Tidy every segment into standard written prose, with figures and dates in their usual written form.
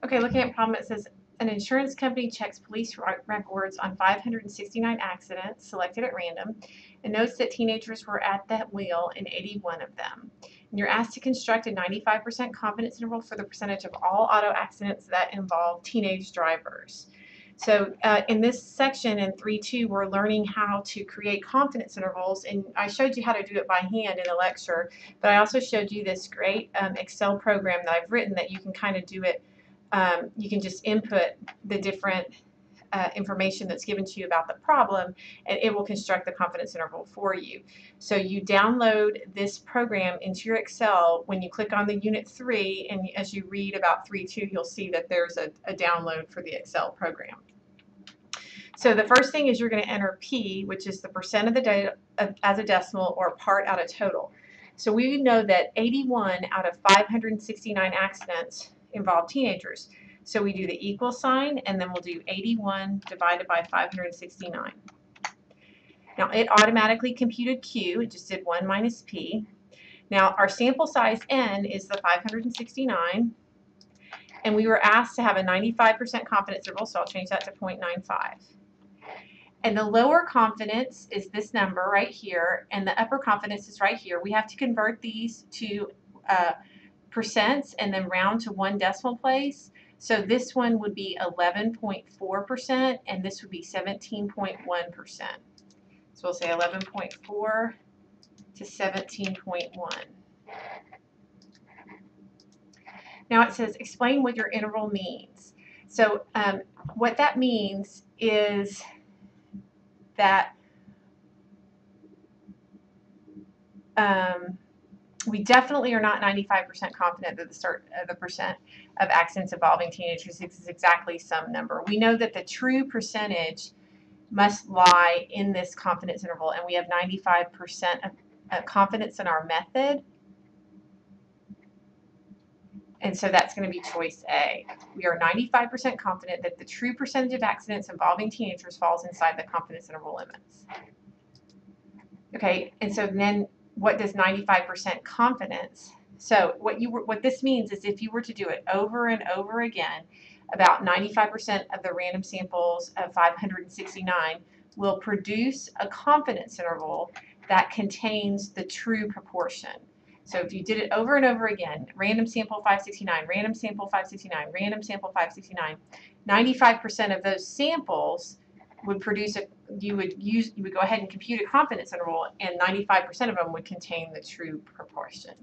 Okay, looking at problem, it says an insurance company checks police records on 569 accidents selected at random and notes that teenagers were at the wheel in 81 of them. And you're asked to construct a 95% confidence interval for the percentage of all auto accidents that involve teenage drivers. So in this section in 3.2, we're learning how to create confidence intervals, and I showed you how to do it by hand in the lecture, but I also showed you this great Excel program that I've written that you can kind of do it. You can just input the different information that's given to you about the problem, and it will construct the confidence interval for you. So you download this program into your Excel. When you click on the Unit 3, and as you read about 3.2, you'll see that there's a download for the Excel program. So the first thing is you're going to enter P, which is the percent of the data as a decimal or part out of total. So we know that 81 out of 569 accidents involve teenagers. So we do the equal sign, and then we'll do 81 divided by 569. Now it automatically computed Q. It just did 1 minus P. Now our sample size N is the 569, and we were asked to have a 95% confidence interval, so I'll change that to 0.95. And the lower confidence is this number right here, and the upper confidence is right here. We have to convert these to percents and then round to one decimal place. So this one would be 11.4%, and this would be 17.1%. So we'll say 11.4 to 17.1. Now it says, explain what your interval means. So what that means is that we definitely are not 95% confident that the percent of accidents involving teenagers is exactly some number. We know that the true percentage must lie in this confidence interval, and we have 95% of confidence in our method. And so that's going to be choice A. We are 95% confident that the true percentage of accidents involving teenagers falls inside the confidence interval limits. Okay, and so then what does 95% confidence? So what this means is if you were to do it over and over again, about 95% of the random samples of 569 will produce a confidence interval that contains the true proportion. So if you did it over and over again, random sample 569, random sample 569, random sample 569, 95% of those samples would produce you would go ahead and compute a confidence interval, and 95% of them would contain the true proportion.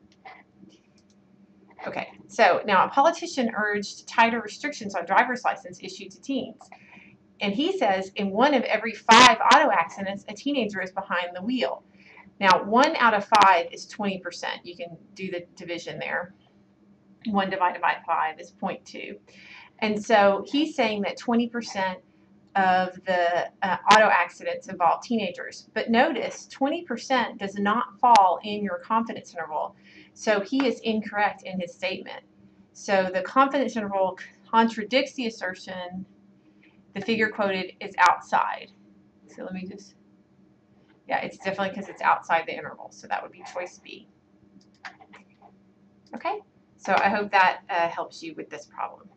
Okay, so now a politician urged tighter restrictions on driver's license issued to teens. And he says in 1 of every 5 auto accidents, a teenager is behind the wheel. Now, 1 out of 5 is 20%. You can do the division there. 1 divided by 5 is 0.2. And so he's saying that 20% of the auto accidents involve teenagers. But notice, 20% does not fall in your confidence interval. So he is incorrect in his statement. So the confidence interval contradicts the assertion the figure quoted is outside. So let me just... Yeah, it's definitely because it's outside the interval, so that would be choice B. Okay, so I hope that helps you with this problem.